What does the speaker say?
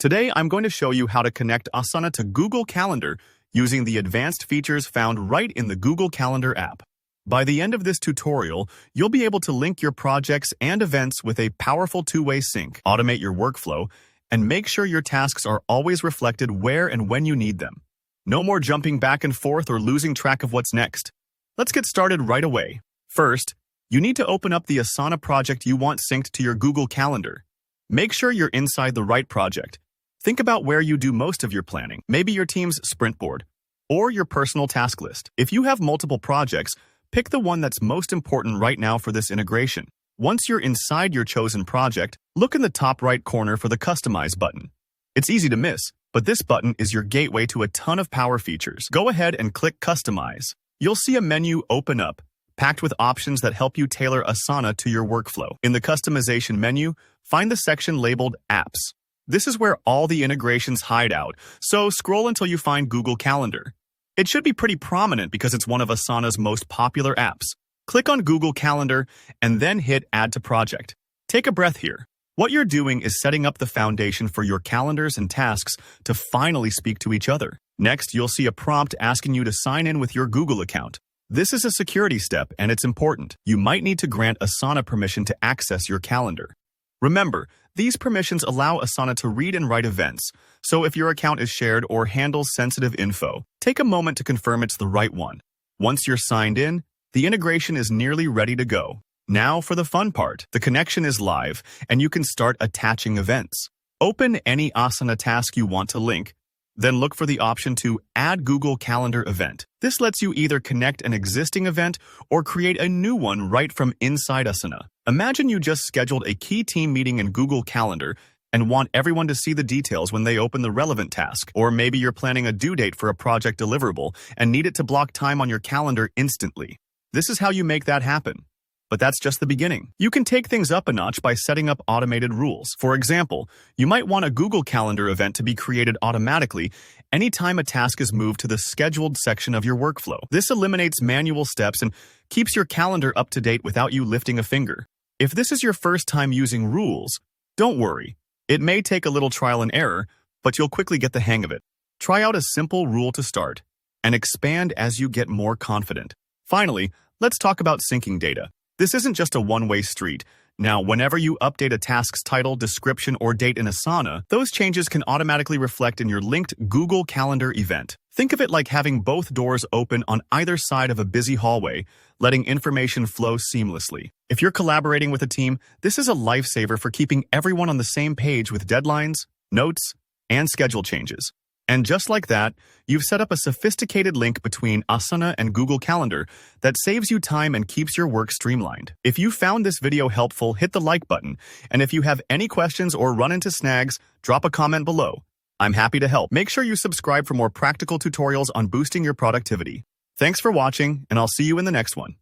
Today, I'm going to show you how to connect Asana to Google Calendar using the advanced features found right in the Google Calendar app. By the end of this tutorial, you'll be able to link your projects and events with a powerful two-way sync, automate your workflow, and make sure your tasks are always reflected where and when you need them. No more jumping back and forth or losing track of what's next. Let's get started right away. First, you need to open up the Asana project you want synced to your Google Calendar. Make sure you're inside the right project. Think about where you do most of your planning, maybe your team's sprint board, or your personal task list. If you have multiple projects, pick the one that's most important right now for this integration. Once you're inside your chosen project, look in the top right corner for the Customize button. It's easy to miss, but this button is your gateway to a ton of power features. Go ahead and click Customize. You'll see a menu open up, packed with options that help you tailor Asana to your workflow. In the Customization menu, find the section labeled Apps. This is where all the integrations hide out, so scroll until you find Google Calendar. It should be pretty prominent because it's one of Asana's most popular apps. Click on Google Calendar and then hit Add to Project. Take a breath here. What you're doing is setting up the foundation for your calendars and tasks to finally speak to each other. Next, you'll see a prompt asking you to sign in with your Google account. This is a security step and it's important. You might need to grant Asana permission to access your calendar. Remember, these permissions allow Asana to read and write events, so if your account is shared or handles sensitive info, take a moment to confirm it's the right one. Once you're signed in, the integration is nearly ready to go. Now for the fun part. The connection is live, and you can start attaching events. Open any Asana task you want to link, then look for the option to Add Google Calendar Event. This lets you either connect an existing event or create a new one right from inside Asana. Imagine you just scheduled a key team meeting in Google Calendar and want everyone to see the details when they open the relevant task. Or maybe you're planning a due date for a project deliverable and need it to block time on your calendar instantly. This is how you make that happen. But that's just the beginning. You can take things up a notch by setting up automated rules. For example, you might want a Google Calendar event to be created automatically anytime a task is moved to the scheduled section of your workflow. This eliminates manual steps and keeps your calendar up to date without you lifting a finger. If this is your first time using rules, don't worry. It may take a little trial and error, but you'll quickly get the hang of it. Try out a simple rule to start and expand as you get more confident. Finally, let's talk about syncing data. This isn't just a one-way street. Now, whenever you update a task's title, description, or date in Asana, those changes can automatically reflect in your linked Google Calendar event. Think of it like having both doors open on either side of a busy hallway, letting information flow seamlessly. If you're collaborating with a team, this is a lifesaver for keeping everyone on the same page with deadlines, notes, and schedule changes. And just like that, you've set up a sophisticated link between Asana and Google Calendar that saves you time and keeps your work streamlined. If you found this video helpful, hit the like button. And if you have any questions or run into snags, drop a comment below. I'm happy to help. Make sure you subscribe for more practical tutorials on boosting your productivity. Thanks for watching, and I'll see you in the next one.